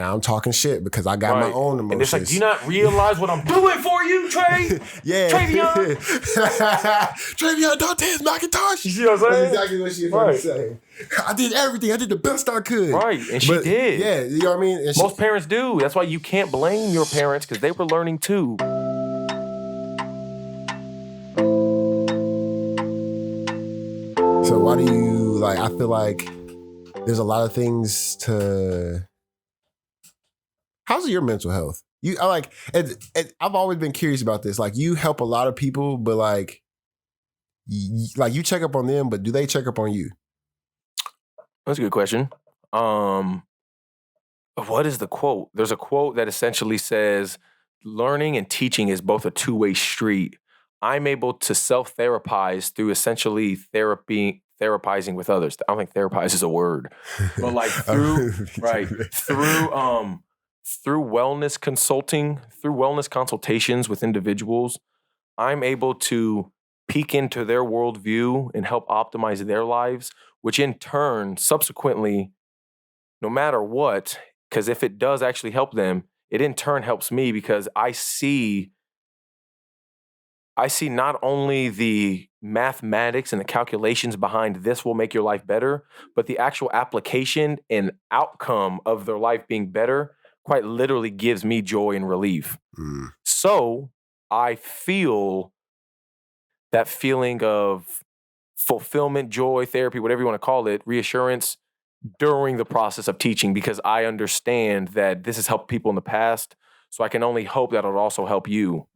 now I'm talking shit because I got my own emotions. And it's like, do you not realize what I'm doing for you, Trey? Yeah. Travion. Travion, don't test McIntosh. You see what I'm saying? That's exactly what she's about to say. I did everything. I did the best I could. Right, and she did. Yeah, you know what I mean? And most parents do. That's why you can't blame your parents because they were learning too. So why do you, like, I feel like there's a lot of things to... How's your mental health? I've always been curious about this. Like, you help a lot of people, but like you check up on them, but do they check up on you? That's a good question. What is the quote? There's a quote that essentially says, learning and teaching is both a two-way street. I'm able to self-therapize through essentially therapizing with others. I don't think therapize is a word, but like through wellness consulting, through wellness consultations with individuals, I'm able to peek into their worldview and help optimize their lives, which in turn, subsequently, no matter what, because if it does actually help them, it in turn helps me because I see not only the mathematics and the calculations behind this will make your life better, but the actual application and outcome of their life being better quite literally gives me joy and relief. So I feel that feeling of fulfillment, joy, therapy, whatever you want to call it, reassurance during the process of teaching because I understand that this has helped people in the past. So I can only hope that it'll also help you.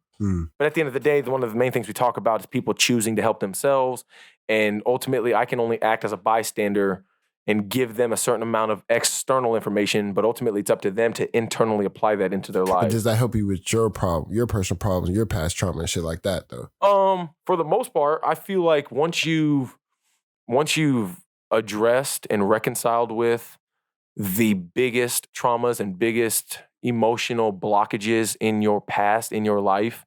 But at the end of the day, one of the main things we talk about is people choosing to help themselves. And ultimately, I can only act as a bystander and give them a certain amount of external information. But ultimately, it's up to them to internally apply that into their lives. But does that help you with your problem, your personal problems, your past trauma and shit like that, though? For the most part, I feel like once you've addressed and reconciled with the biggest traumas and biggest emotional blockages in your past, in your life,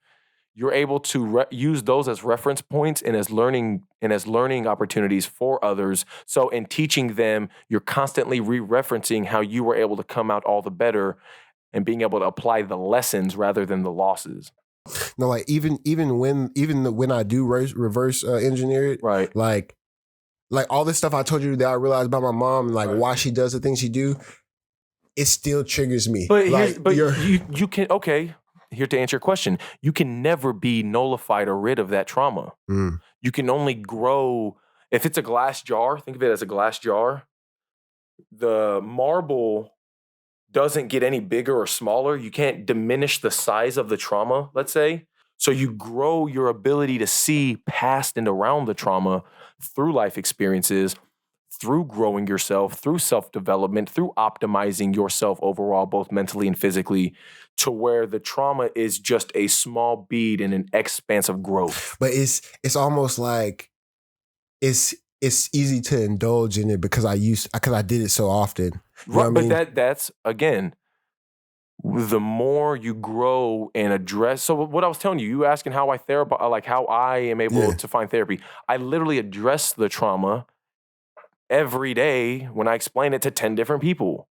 you're able to use those as reference points and as learning opportunities for others. So in teaching them, you're constantly re-referencing how you were able to come out all the better and being able to apply the lessons rather than the losses. No, like even when I do reverse engineer it, right? Like all this stuff I told you that I realized about my mom, and like why she does the things she do, it still triggers me. But you can Here to answer your question, you can never be nullified or rid of that trauma. You can only grow. If it's a glass jar, think of it as a glass jar. The marble doesn't get any bigger or smaller. You can't diminish the size of the trauma, let's say. So you grow your ability to see past and around the trauma through life experiences, through growing yourself, through self-development, through optimizing yourself overall, both mentally and physically, to where the trauma is just a small bead in an expanse of growth. But it's almost like it's easy to indulge in it because I did it so often. You know what I mean? That's again, the more you grow and address. So what I was telling you asking how I how I am able to find therapy. I literally address the trauma every day when I explain it to 10 different people.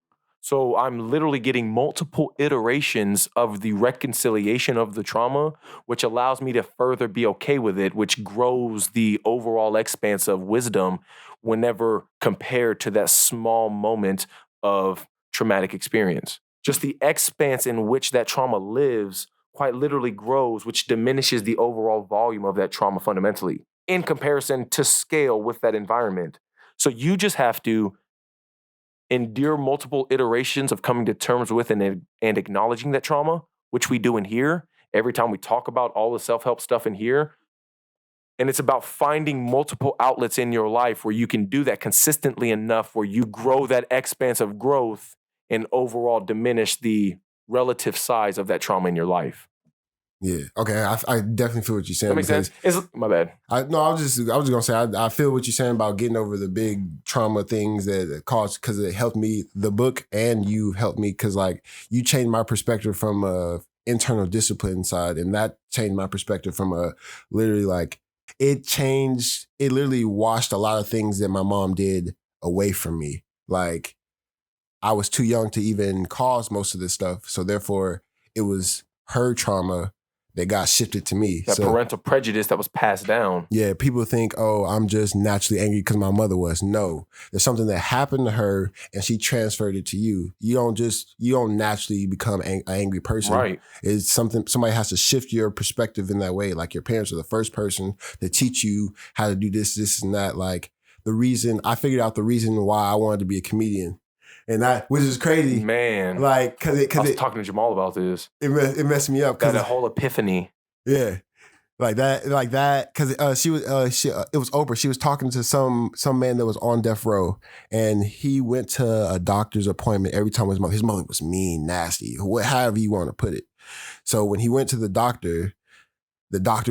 So I'm literally getting multiple iterations of the reconciliation of the trauma, which allows me to further be okay with it, which grows the overall expanse of wisdom whenever compared to that small moment of traumatic experience. Just the expanse in which that trauma lives quite literally grows, which diminishes the overall volume of that trauma fundamentally in comparison to scale with that environment. So you just have to endure multiple iterations of coming to terms with and acknowledging that trauma, which we do in here. Every time we talk about all the self-help stuff in here. And it's about finding multiple outlets in your life where you can do that consistently enough where you grow that expanse of growth and overall diminish the relative size of that trauma in your life. Yeah. Okay. I definitely feel what you're saying. That makes sense. My bad. I was just gonna say I feel what you're saying about getting over the big trauma things that caused, because it helped me, the book, and you helped me because like you changed my perspective from a internal discipline side, and that changed my perspective from a literally like it literally washed a lot of things that my mom did away from me. Like I was too young to even cause most of this stuff. So therefore, it was her trauma that got shifted to me. That parental prejudice that was passed down. Yeah, people think, oh, I'm just naturally angry because my mother was. No, there's something that happened to her and she transferred it to you. You don't naturally become an angry person. Right. It's somebody has to shift your perspective in that way. Like your parents are the first person to teach you how to do this and that. Like I figured out the reason why I wanted to be a comedian. And which is crazy, man. Like, I was talking to Jamal about this. It messed me up. That whole epiphany. Yeah, like that. Because it was Oprah. She was talking to some man that was on death row, and he went to a doctor's appointment every time his mother was mean, nasty, however you want to put it. So when he went to the doctor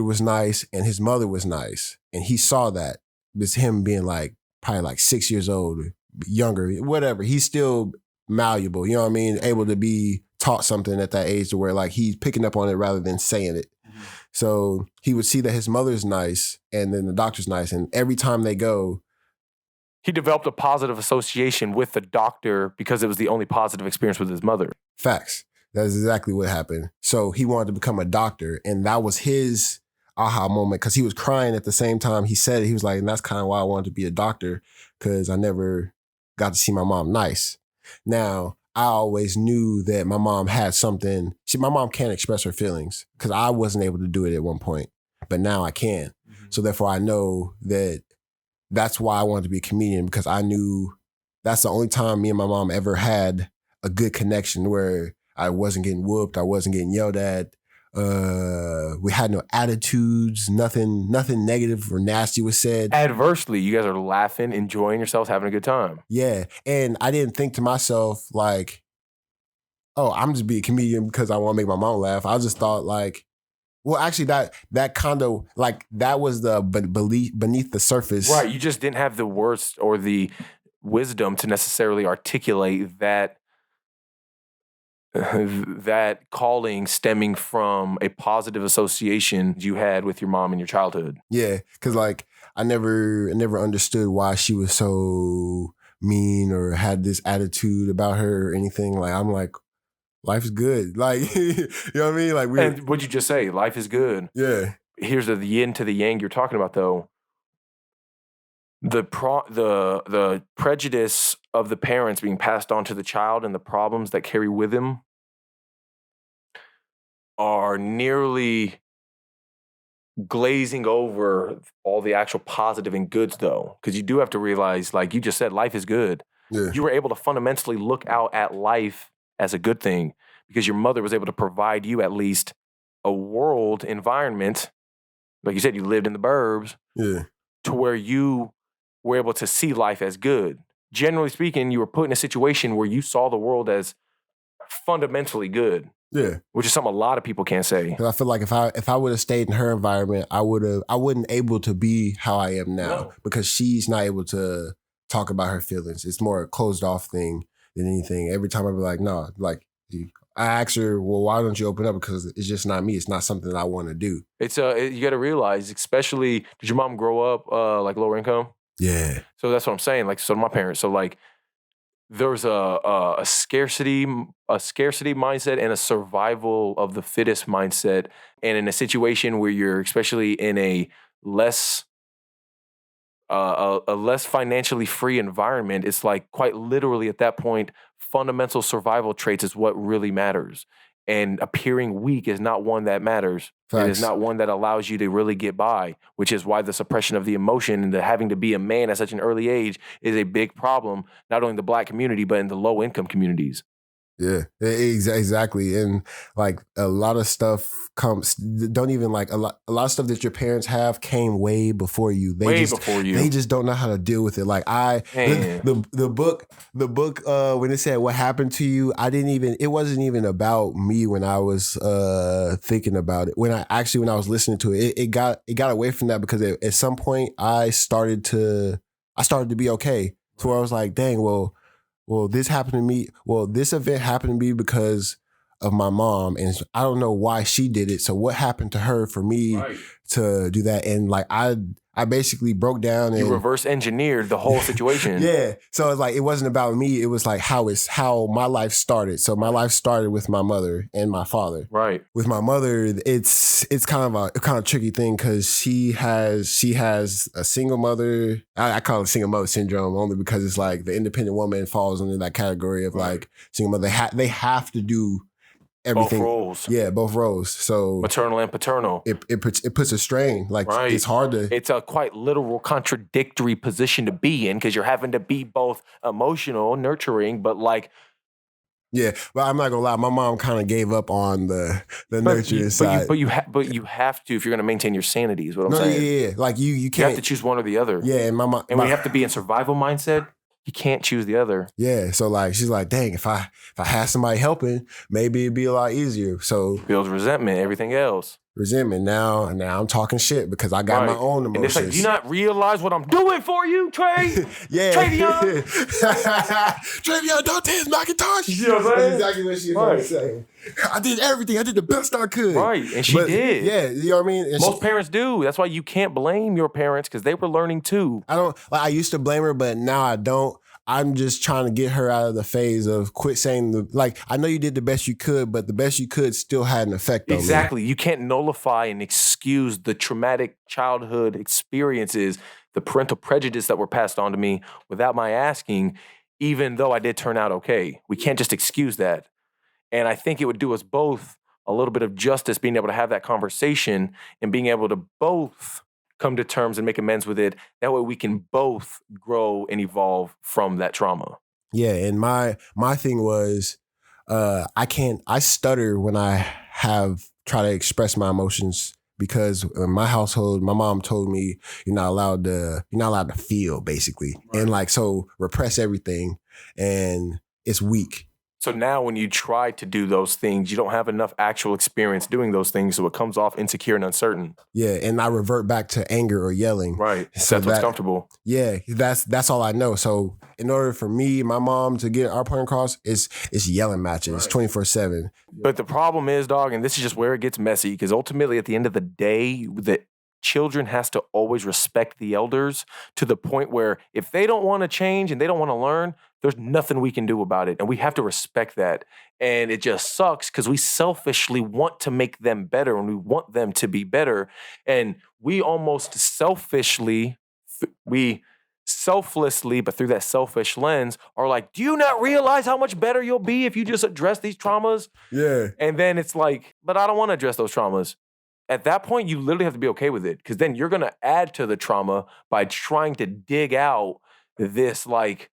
was nice, and his mother was nice, and he saw that. It's him being like probably like 6 years old. Younger, whatever. He's still malleable, you know what I mean? Able to be taught something at that age to where like he's picking up on it rather than saying it. Mm-hmm. So he would see that his mother's nice and then the doctor's nice. And every time they go, he developed a positive association with the doctor because it was the only positive experience with his mother. Facts. That's exactly what happened. So he wanted to become a doctor, and that was his aha moment because he was crying at the same time he said it. He was like, and that's kind of why I wanted to be a doctor, because I never got to see my mom nice. Now, I always knew that my mom had something. See, my mom can't express her feelings because I wasn't able to do it at one point, but now I can. Mm-hmm. So therefore, I know that that's why I wanted to be a comedian, because I knew that's the only time me and my mom ever had a good connection where I wasn't getting whooped, I wasn't getting yelled at. We had no attitudes, nothing negative or nasty was said. Adversely, you guys are laughing, enjoying yourselves, having a good time. Yeah. And I didn't think to myself like, oh, I'm just being a comedian because I want to make my mom laugh. I just thought like, well, actually that kind of like, that was the belief beneath the surface. Right. You just didn't have the words or the wisdom to necessarily articulate that calling stemming from a positive association you had with your mom in your childhood. Yeah, because like I never understood why she was so mean or had this attitude about her or anything. Like I'm like, life's good. Like you know what I mean? Like and what'd you just say? Life is good. Yeah. Here's the yin to the yang you're talking about though. The prejudice of the parents being passed on to the child and the problems that carry with him are nearly glazing over all the actual positive and goods though. Because you do have to realize, like you just said, life is good. Yeah. You were able to fundamentally look out at life as a good thing because your mother was able to provide you at least a world environment. Like you said, you lived in the burbs. Yeah. To where you were able to see life as good. Generally speaking, you were put in a situation where you saw the world as fundamentally good. Yeah. Which is something a lot of people can't say. I feel like if I would have stayed in her environment, I wouldn't able to be how I am now because she's not able to talk about her feelings. It's more a closed off thing than anything. Every time I be like, no, like I ask her, well, why don't you open up? Because it's just not me. It's not something that I want to do. It's you got to realize, especially, did your mom grow up like lower income? Yeah. So that's what I'm saying. Like, so my parents. So like, there's a scarcity mindset and a survival of the fittest mindset. And in a situation where you're especially in a less financially free environment, it's like quite literally at that point, fundamental survival traits is what really matters. And appearing weak is not one that matters. Facts. It is not one that allows you to really get by, which is why the suppression of the emotion and the having to be a man at such an early age is a big problem, not only in the Black community, but in the low income communities. Yeah, exactly. And like a lot of stuff don't even like a lot of stuff that your parents have came way before you. They just don't know how to deal with it. Like the book when it said what happened to you, it wasn't even about me when I was thinking about it. When I was listening to it, it got away from that because at some point I started to be okay. To where I was like, dang, well, this happened to me. Well, this event happened to me because of my mom, and I don't know why she did it. So what happened to her for me to do that? And like I basically broke down and you reverse engineered the whole situation. Yeah. So it's like it wasn't about me. It was like how my life started. So my life started with my mother and my father. Right. With my mother, it's kind of a tricky thing because she has a single mother. I call it single mother syndrome only because it's like the independent woman falls under that category of like single mother. They have to do everything. Both roles. Yeah, both roles. So maternal and paternal. It puts a strain. Like it's hard to. It's a quite literal contradictory position to be in because you're having to be both emotional, nurturing, but like. Yeah, but I'm not gonna lie. My mom kind of gave up on the nurturing side. But you have to if you're gonna maintain your sanity. Is what I'm saying. Yeah. Like you can't. You have to choose one or the other. Yeah, and my mom. And when you have to be in survival mindset, you can't choose the other. Yeah, so like she's like, dang, if I had somebody helping, maybe it'd be a lot easier. So builds resentment, everything else. Resentment. Now I'm talking shit because I got my own emotions. And it's like, do you not realize what I'm doing for you, Trey? Yeah. Travion. Travion, don't taste McIntosh. You know what I'm saying? That's exactly what she was saying. I did everything. I did the best I could. Right. And she did. Yeah. You know what I mean? And most parents do. That's why you can't blame your parents because they were learning too. I used to blame her, but now I don't. I'm just trying to get her out of the phase of quit saying I know you did the best you could, but the best you could still had an effect on me. Exactly. You can't nullify and excuse the traumatic childhood experiences, the parental prejudice that were passed on to me without my asking, even though I did turn out okay. We can't just excuse that. And I think it would do us both a little bit of justice being able to have that conversation and being able to both come to terms and make amends with it. That way we can both grow and evolve from that trauma. Yeah, and my thing was I stutter when I try to express my emotions because in my household, my mom told me you're not allowed to feel basically. Right. And like so repress everything and it's weak. So now when you try to do those things, you don't have enough actual experience doing those things, so it comes off insecure and uncertain. Yeah, and I revert back to anger or yelling. Right, so that's what's comfortable. Yeah, that's all I know. So in order for me, my mom to get our point across, it's yelling matches, 24/7. But the problem is, dog, and this is just where it gets messy, because ultimately at the end of the day, the children has to always respect the elders to the point where if they don't want to change and they don't want to learn, there's nothing we can do about it. And we have to respect that. And it just sucks because we selfishly want to make them better and we want them to be better. And we almost selflessly, but through that selfish lens, are like, do you not realize how much better you'll be if you just address these traumas? Yeah. And then it's like, but I don't want to address those traumas. At that point, you literally have to be okay with it because then you're going to add to the trauma by trying to dig out this like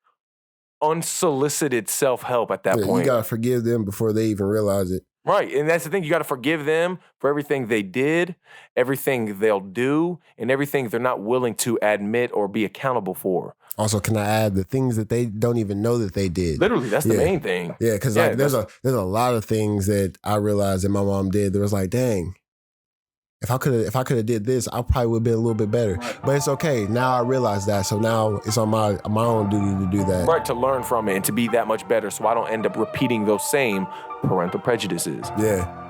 unsolicited self-help at that point. You got to forgive them before they even realize it. Right. And that's the thing. You got to forgive them for everything they did, everything they'll do, and everything they're not willing to admit or be accountable for. Also, can I add the things that they don't even know that they did? Literally, that's the main thing. Yeah, because like, there's a lot of things that I realized that my mom did that was like, dang, if I could have did this, I probably would have been a little bit better. But it's okay. Now I realize that. So now it's on my own duty to do that. Right, to learn from it and to be that much better so I don't end up repeating those same parental prejudices. Yeah.